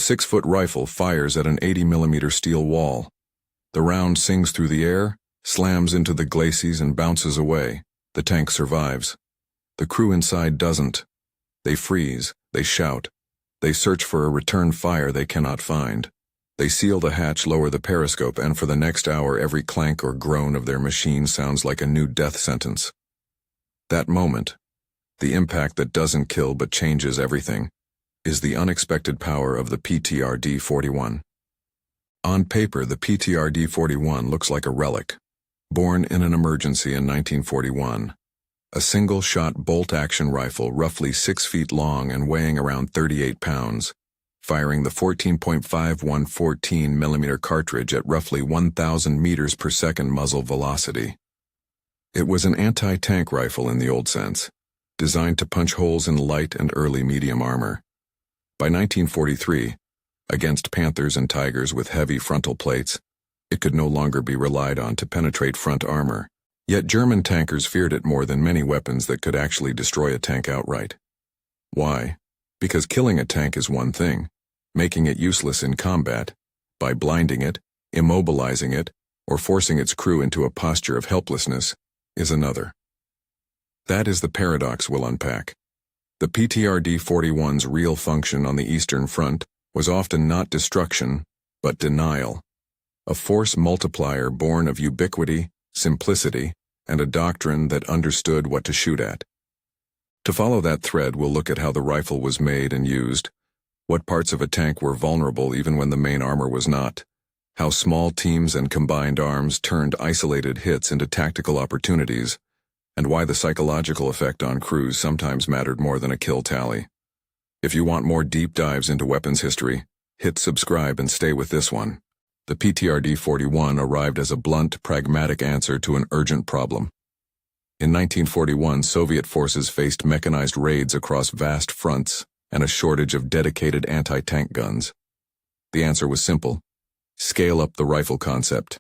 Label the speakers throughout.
Speaker 1: 6-foot rifle fires at an 80mm steel wall. The round sings through the air, slams into the glacis and bounces away. The tank survives. The crew inside doesn't. They freeze, they shout. They search for a return fire they cannot find. They seal the hatch, lower the periscope, and for the next hour every clank or groan of their machine sounds like a new death sentence. That moment, the impact that doesn't kill but changes everything, is the unexpected power of the PTRD-41. On paper, the PTRD-41 looks like a relic. Born in an emergency in 1941. A single-shot bolt-action rifle roughly 6 feet long and weighing around 38 pounds, firing the 14.51 14mm cartridge at roughly 1,000 meters per second muzzle velocity. It was an anti-tank rifle in the old sense, designed to punch holes in light and early medium armor. By 1943, against Panthers and Tigers with heavy frontal plates, it could no longer be relied on to penetrate front armor. Yet German tankers feared it more than many weapons that could actually destroy a tank outright. Why? Because killing a tank is one thing, making it useless in combat, by blinding it, immobilizing it, or forcing its crew into a posture of helplessness, is another. That is the paradox we'll unpack. The PTRD-41's real function on the Eastern Front was often not destruction, but denial. A force multiplier born of ubiquity, simplicity, and a doctrine that understood what to shoot at. To follow that thread, we'll look at how the rifle was made and used, what parts of a tank were vulnerable even when the main armor was not, how small teams and combined arms turned isolated hits into tactical opportunities, and why the psychological effect on crews sometimes mattered more than a kill tally. If you want more deep dives into weapons history, hit subscribe and stay with this one. The PTRD-41 arrived as a blunt, pragmatic answer to an urgent problem. In 1941, Soviet forces faced mechanized raids across vast fronts and a shortage of dedicated anti-tank guns. The answer was simple: scale up the rifle concept.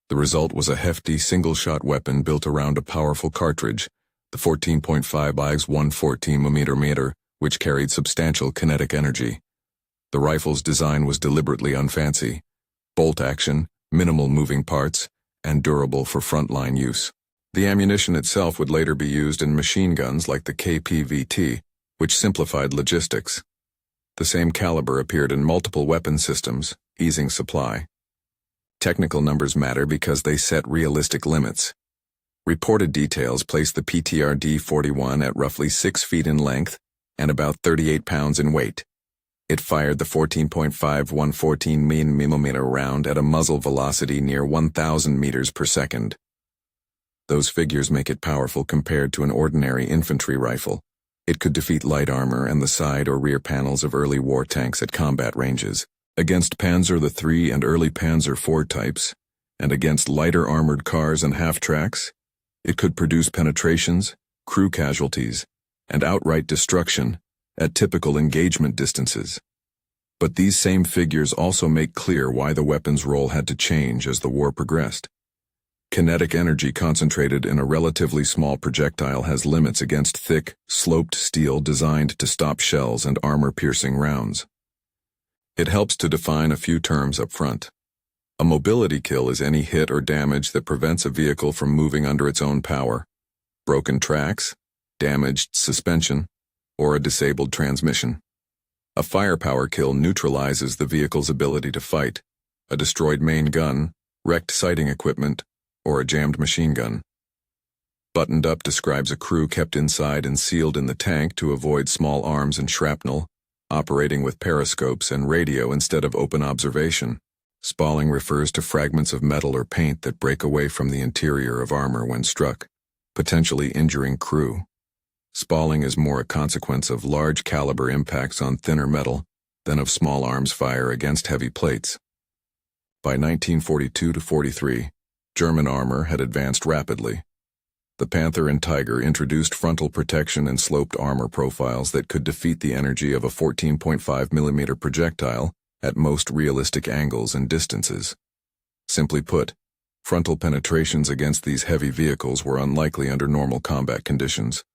Speaker 1: The result was a hefty single-shot weapon built around a powerful cartridge, the 14.5 X 114mm, which carried substantial kinetic energy. The rifle's design was deliberately unfancy: bolt action, minimal moving parts, and durable for frontline use. The ammunition itself would later be used in machine guns like the KPVT, which simplified logistics. The same caliber appeared in multiple weapon systems, easing supply. Technical numbers matter because they set realistic limits. Reported details place the PTRD-41 at roughly 6 feet in length and about 38 pounds in weight. It fired the 14.5 114mm round at a muzzle velocity near 1,000 meters per second. Those figures make it powerful compared to an ordinary infantry rifle. It could defeat light armor and the side or rear panels of early war tanks at combat ranges, against Panzer III and early Panzer IV types, and against lighter armored cars and half-tracks. It could produce penetrations, crew casualties, and outright destruction at typical engagement distances. But these same figures also make clear why the weapon's role had to change as the war progressed. Kinetic energy concentrated in a relatively small projectile has limits against thick, sloped steel designed to stop shells and armor-piercing rounds. It helps to define a few terms up front. A mobility kill is any hit or damage that prevents a vehicle from moving under its own power. Broken tracks, damaged suspension, or a disabled transmission. A firepower kill neutralizes the vehicle's ability to fight, a destroyed main gun, wrecked sighting equipment, or a jammed machine gun. Buttoned up describes a crew kept inside and sealed in the tank to avoid small arms and shrapnel, operating with periscopes and radio instead of open observation. Spalling refers to fragments of metal or paint that break away from the interior of armor when struck, potentially injuring crew. Spalling is more a consequence of large caliber impacts on thinner metal than of small arms fire against heavy plates. By 1942-43, German armor had advanced rapidly. The Panther and Tiger introduced frontal protection and sloped armor profiles that could defeat the energy of a 14.5mm projectile at most realistic angles and distances. Simply put, frontal penetrations against these heavy vehicles were unlikely under normal combat conditions.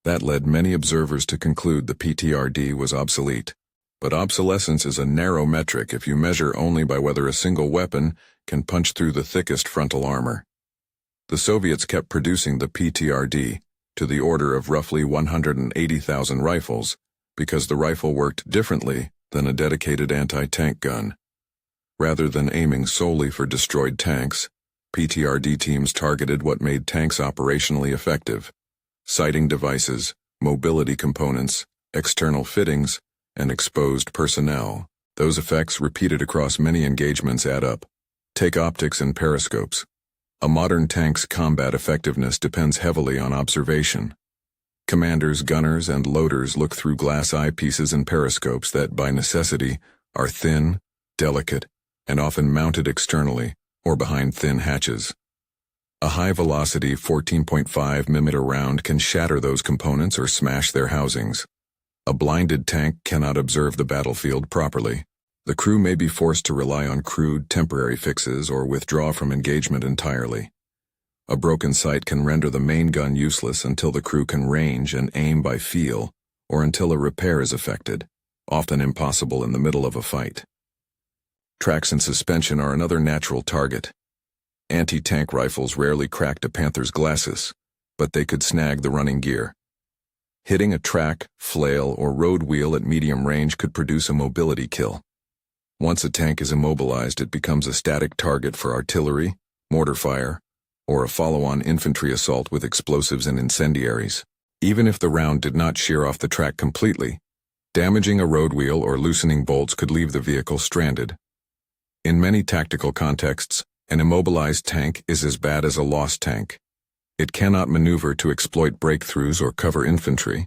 Speaker 1: That led many observers to conclude the PTRD was obsolete. But obsolescence is a narrow metric if you measure only by whether a single weapon can punch through the thickest frontal armor. The Soviets kept producing the PTRD to the order of roughly 180,000 rifles because the rifle worked differently than a dedicated anti-tank gun. Rather than aiming solely for destroyed tanks, PTRD teams targeted what made tanks operationally effective: sighting devices, mobility components, external fittings, and exposed personnel. Those effects, repeated across many engagements, add up. Take optics and periscopes. A modern tank's combat effectiveness depends heavily on observation. Commanders, gunners, and loaders look through glass eyepieces and periscopes that, by necessity, are thin, delicate, and often mounted externally or behind thin hatches. A high-velocity 14.5mm round can shatter those components or smash their housings. A blinded tank cannot observe the battlefield properly. The crew may be forced to rely on crude, temporary fixes or withdraw from engagement entirely. A broken sight can render the main gun useless until the crew can range and aim by feel, or until a repair is effected, often impossible in the middle of a fight. Tracks and suspension are another natural target. Anti-tank rifles rarely cracked a Panther's glacis, but they could snag the running gear. Hitting a track, flail, or road wheel at medium range could produce a mobility kill. Once a tank is immobilized, it becomes a static target for artillery, mortar fire, or a follow-on infantry assault with explosives and incendiaries. Even if the round did not shear off the track completely, damaging a road wheel or loosening bolts could leave the vehicle stranded. In many tactical contexts, an immobilized tank is as bad as a lost tank. It cannot maneuver to exploit breakthroughs or cover infantry,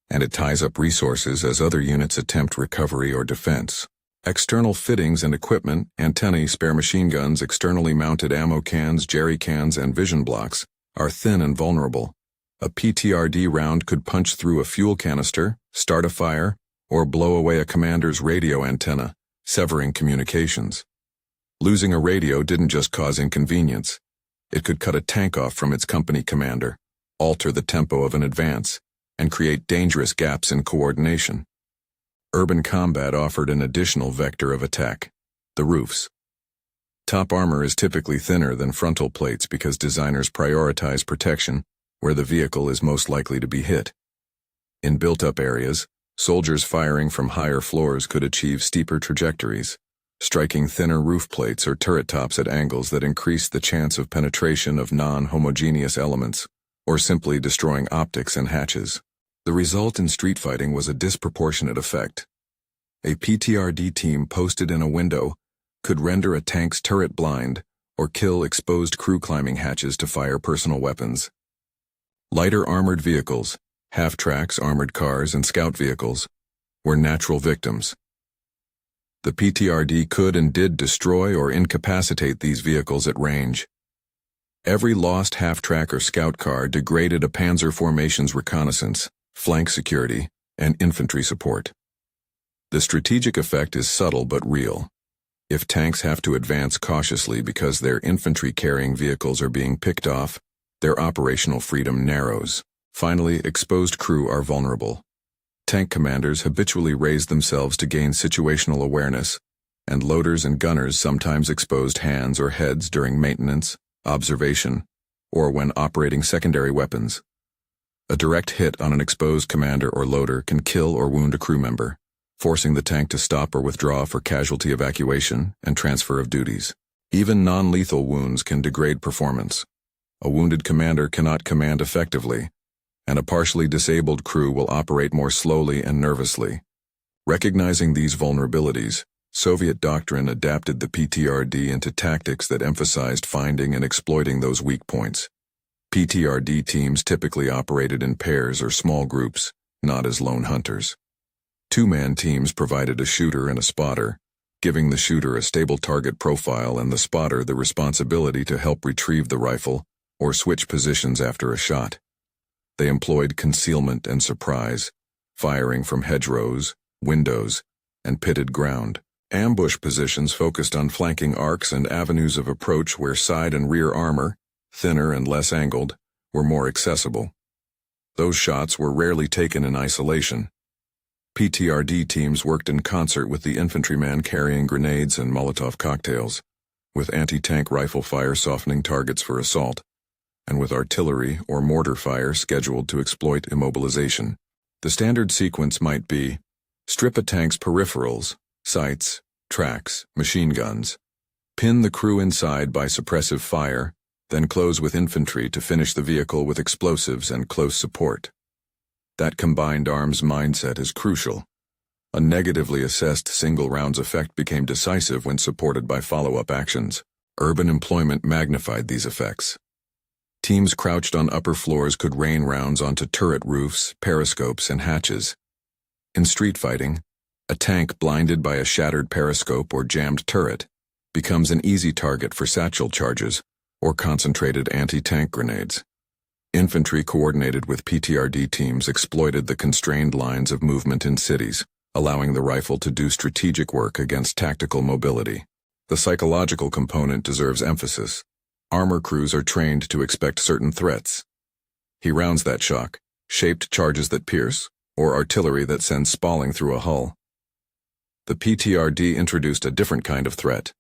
Speaker 1: and it ties up resources as other units attempt recovery or defense. External fittings and equipment, antennae, spare machine guns, externally mounted ammo cans, jerry cans, and vision blocks, are thin and vulnerable. A PTRD round could punch through a fuel canister, start a fire, or blow away a commander's radio antenna, severing communications. Losing a radio didn't just cause inconvenience. It could cut a tank off from its company commander, alter the tempo of an advance, and create dangerous gaps in coordination. Urban combat offered an additional vector of attack: the roofs. Top armor is typically thinner than frontal plates because designers prioritize protection where the vehicle is most likely to be hit. In built-up areas, soldiers firing from higher floors could achieve steeper trajectories, striking thinner roof plates or turret tops at angles that increased the chance of penetration of non-homogeneous elements, or simply destroying optics and hatches. The result in street fighting was a disproportionate effect. A PTRD team posted in a window could render a tank's turret blind or kill exposed crew climbing hatches to fire personal weapons. Lighter armored vehicles, half-tracks, armored cars, and scout vehicles were natural victims. The PTRD could and did destroy or incapacitate these vehicles at range. Every lost half-track or scout car degraded a panzer formation's reconnaissance, flank security, and infantry support. The strategic effect is subtle but real. If tanks have to advance cautiously because their infantry-carrying vehicles are being picked off, their operational freedom narrows. Finally, exposed crew are vulnerable. Tank commanders habitually raise themselves to gain situational awareness, and loaders and gunners sometimes exposed hands or heads during maintenance, observation, or when operating secondary weapons. A direct hit on an exposed commander or loader can kill or wound a crew member, forcing the tank to stop or withdraw for casualty evacuation and transfer of duties. Even non-lethal wounds can degrade performance. A wounded commander cannot command effectively, and a partially disabled crew will operate more slowly and nervously. Recognizing these vulnerabilities, Soviet doctrine adapted the PTRD into tactics that emphasized finding and exploiting those weak points. PTRD teams typically operated in pairs or small groups, not as lone hunters. Two-man teams provided a shooter and a spotter, giving the shooter a stable target profile and the spotter the responsibility to help retrieve the rifle or switch positions after a shot. They employed concealment and surprise, firing from hedgerows, windows, and pitted ground. Ambush positions focused on flanking arcs and avenues of approach where side and rear armor, thinner and less angled, were more accessible. Those shots were rarely taken in isolation. PTRD teams worked in concert with the infantryman carrying grenades and Molotov cocktails, with anti-tank rifle fire softening targets for assault, and with artillery or mortar fire scheduled to exploit immobilization. The standard sequence might be: strip a tank's peripherals, sights, tracks, machine guns, pin the crew inside by suppressive fire, then close with infantry to finish the vehicle with explosives and close support. That combined arms mindset is crucial. A negatively assessed single rounds effect became decisive when supported by follow-up actions. Urban employment magnified these effects. Teams crouched on upper floors could rain rounds onto turret roofs, periscopes, and hatches. In street fighting, a tank blinded by a shattered periscope or jammed turret becomes an easy target for satchel charges or concentrated anti-tank grenades. Infantry coordinated with PTRD teams exploited the constrained lines of movement in cities, allowing the rifle to do strategic work against tactical mobility. The psychological component deserves emphasis. Armor crews are trained to expect certain threats. He rounds that shock, shaped charges that pierce, or artillery that sends spalling through a hull. The PTRD introduced a different kind of threat,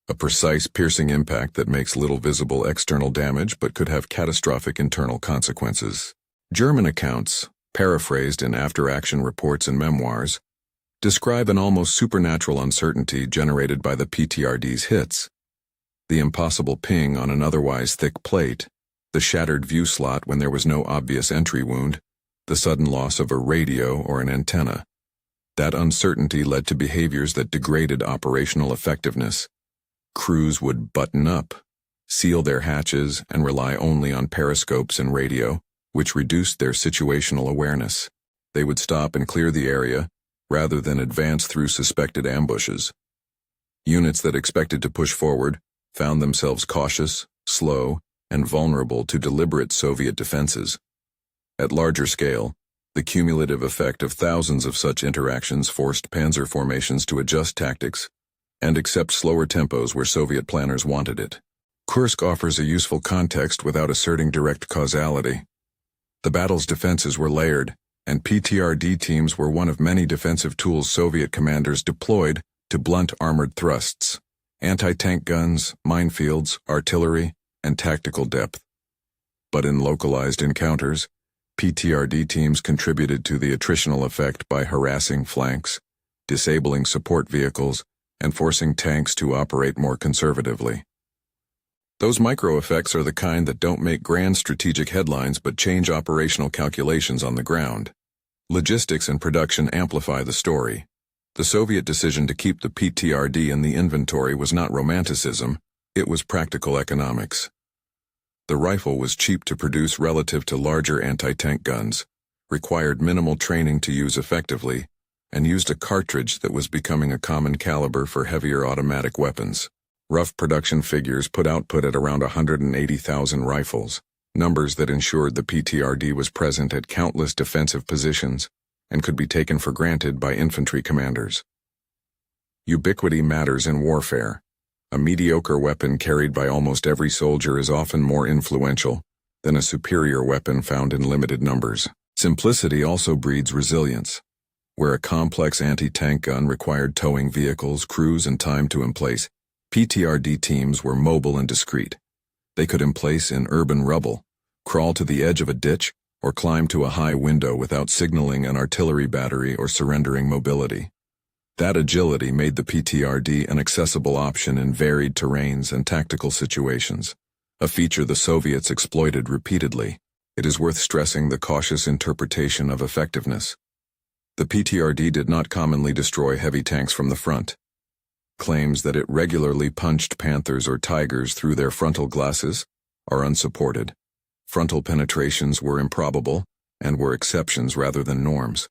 Speaker 1: a precise piercing impact that makes little visible external damage but could have catastrophic internal consequences. German accounts, paraphrased in after-action reports and memoirs, describe an almost supernatural uncertainty generated by the PTRD's hits. The impossible ping on an otherwise thick plate, the shattered view slot when there was no obvious entry wound, the sudden loss of a radio or an antenna. That uncertainty led to behaviors that degraded operational effectiveness. Crews would button up, seal their hatches, and rely only on periscopes and radio, which reduced their situational awareness. They would stop and clear the area, rather than advance through suspected ambushes. Units that expected to push forward found themselves cautious, slow, and vulnerable to deliberate Soviet defenses. At larger scale, the cumulative effect of thousands of such interactions forced panzer formations to adjust tactics and accept slower tempos where Soviet planners wanted it. Kursk offers a useful context without asserting direct causality. The battle's defenses were layered, and PTRD teams were one of many defensive tools Soviet commanders deployed to blunt armored thrusts: anti-tank guns, minefields, artillery, and tactical depth. But in localized encounters, PTRD teams contributed to the attritional effect by harassing flanks, disabling support vehicles, and forcing tanks to operate more conservatively. Those micro-effects are the kind that don't make grand strategic headlines but change operational calculations on the ground. Logistics and production amplify the story. The Soviet decision to keep the PTRD in the inventory was not romanticism, it was practical economics. The rifle was cheap to produce relative to larger anti-tank guns, required minimal training to use effectively, and used a cartridge that was becoming a common caliber for heavier automatic weapons. Rough production figures put output at around 180,000 rifles, numbers that ensured the PTRD was present at countless defensive positions and could be taken for granted by infantry commanders. Ubiquity matters in warfare. A mediocre weapon carried by almost every soldier is often more influential than a superior weapon found in limited numbers. Simplicity also breeds resilience. Where a complex anti-tank gun required towing vehicles, crews, and time to emplace, PTRD teams were mobile and discreet. They could emplace in urban rubble, crawl to the edge of a ditch, or climb to a high window without signaling an artillery battery or surrendering mobility. That agility made the PTRD an accessible option in varied terrains and tactical situations, a feature the Soviets exploited repeatedly. It is worth stressing the cautious interpretation of effectiveness. The PTRD did not commonly destroy heavy tanks from the front. Claims that it regularly punched Panthers or Tigers through their frontal glasses are unsupported. Frontal penetrations were improbable and were exceptions rather than norms.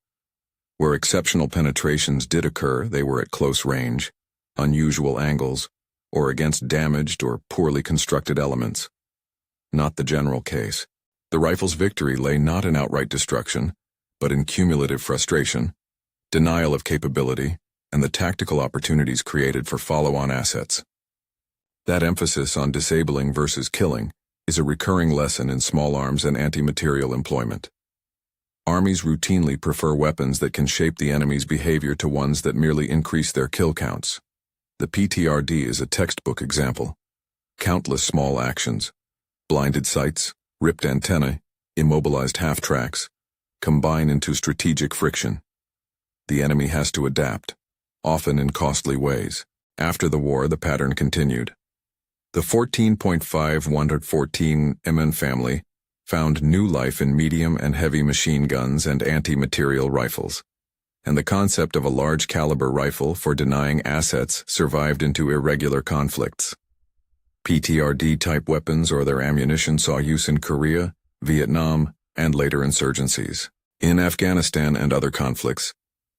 Speaker 1: Where exceptional penetrations did occur, they were at close range, unusual angles, or against damaged or poorly constructed elements. Not the general case. The rifle's victory lay not in outright destruction, but in cumulative frustration, denial of capability, and the tactical opportunities created for follow-on assets. That emphasis on disabling versus killing is a recurring lesson in small arms and anti-material employment. Armies routinely prefer weapons that can shape the enemy's behavior to ones that merely increase their kill counts. The PTRD is a textbook example. Countless small actions, blinded sights, ripped antennae, immobilized half-tracks, combine into strategic friction. The enemy has to adapt, often in costly ways. After the war, the pattern continued. The 14.5-114 MN family found new life in medium and heavy machine guns and anti-material rifles, and the concept of a large-caliber rifle for denying assets survived into irregular conflicts. PTRD-type weapons or their ammunition saw use in Korea, Vietnam, and later insurgencies. In Afghanistan and other conflicts,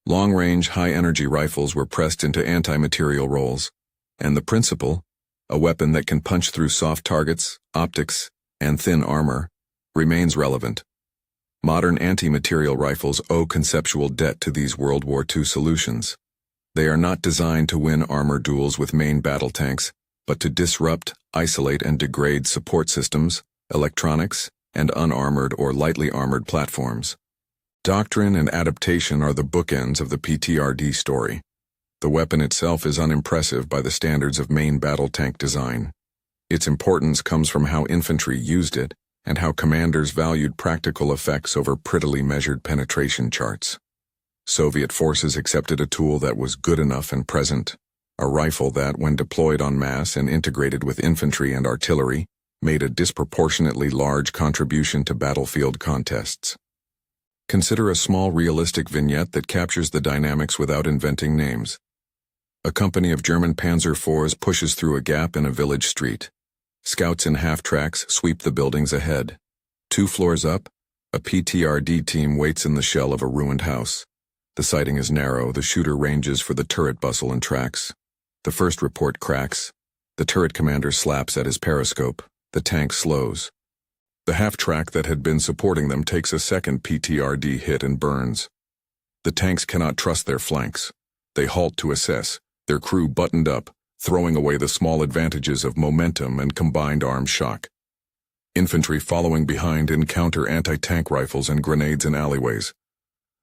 Speaker 1: long-range, high-energy rifles were pressed into anti-material roles, and the principle, a weapon that can punch through soft targets, optics, and thin armor, remains relevant. Modern anti-material rifles owe conceptual debt to these World War II solutions. They are not designed to win armor duels with main battle tanks, but to disrupt, isolate, and degrade support systems, electronics, and unarmored or lightly armored platforms. Doctrine and adaptation are the bookends of the PTRD story. The weapon itself is unimpressive by the standards of main battle tank design. Its importance comes from how infantry used it and how commanders valued practical effects over prettily measured penetration charts. Soviet forces accepted a tool that was good enough and present, a rifle that, when deployed en masse and integrated with infantry and artillery, made a disproportionately large contribution to battlefield contests. Consider a small realistic vignette that captures the dynamics without inventing names. A company of German Panzer IVs pushes through a gap in a village street. Scouts in half-tracks sweep the buildings ahead. 2 floors up, a PTRD team waits in the shell of a ruined house. The sighting is narrow, the shooter ranges for the turret bustle and tracks. The first report cracks. The turret commander slaps at his periscope. The tank slows. The half-track that had been supporting them takes a second PTRD hit and burns. The tanks cannot trust their flanks. They halt to assess, their crew buttoned up, throwing away the small advantages of momentum and combined arms shock. Infantry following behind encounter anti-tank rifles and grenades in alleyways.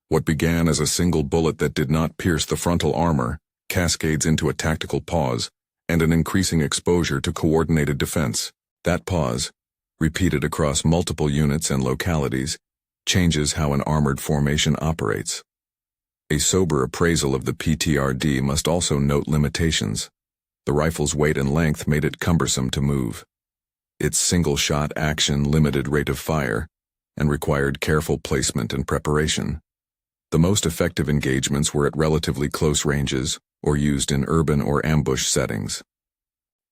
Speaker 1: What began as a single bullet that did not pierce the frontal armor cascades into a tactical pause and an increasing exposure to coordinated defense. That pause, repeated across multiple units and localities, changes how an armored formation operates. A sober appraisal of the PTRD must also note limitations. The rifle's weight and length made it cumbersome to move. Its single-shot action limited rate of fire and required careful placement and preparation. The most effective engagements were at relatively close ranges or used in urban or ambush settings.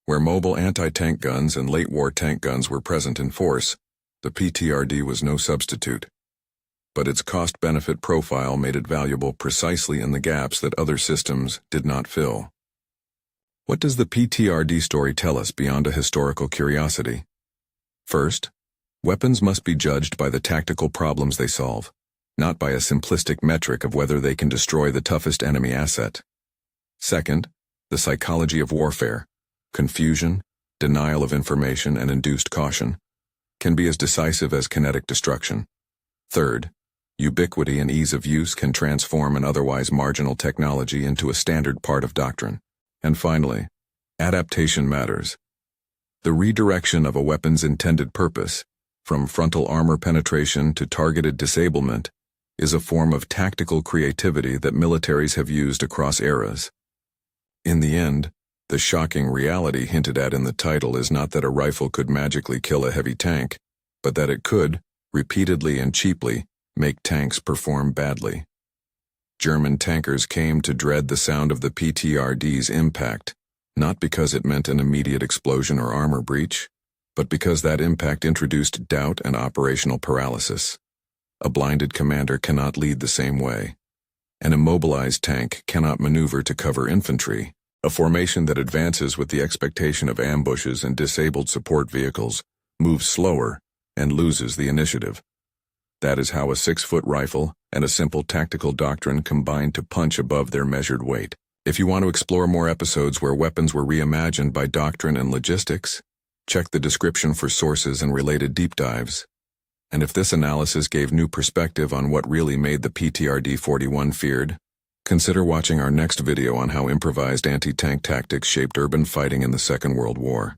Speaker 1: Where mobile anti-tank guns and late-war tank guns were present in force, the PTRD was no substitute. But its cost-benefit profile made it valuable precisely in the gaps that other systems did not fill. What does the PTRD story tell us beyond a historical curiosity? First, weapons must be judged by the tactical problems they solve, not by a simplistic metric of whether they can destroy the toughest enemy asset. Second, the psychology of warfare, confusion, denial of information, and induced caution, can be as decisive as kinetic destruction. Third, ubiquity and ease of use can transform an otherwise marginal technology into a standard part of doctrine. And finally, adaptation matters. The redirection of a weapon's intended purpose, from frontal armor penetration to targeted disablement, is a form of tactical creativity that militaries have used across eras. In the end, the shocking reality hinted at in the title is not that a rifle could magically kill a heavy tank, but that it could, repeatedly and cheaply, make tanks perform badly. German tankers came to dread the sound of the PTRD's impact, not because it meant an immediate explosion or armor breach, but because that impact introduced doubt and operational paralysis. A blinded commander cannot lead the same way. An immobilized tank cannot maneuver to cover infantry. A formation that advances with the expectation of ambushes and disabled support vehicles moves slower and loses the initiative. That is how a 6-foot rifle and a simple tactical doctrine combine to punch above their measured weight. If you want to explore more episodes where weapons were reimagined by doctrine and logistics, check the description for sources and related deep dives. And if this analysis gave new perspective on what really made the PTRD-41 feared, consider watching our next video on how improvised anti-tank tactics shaped urban fighting in the Second World War.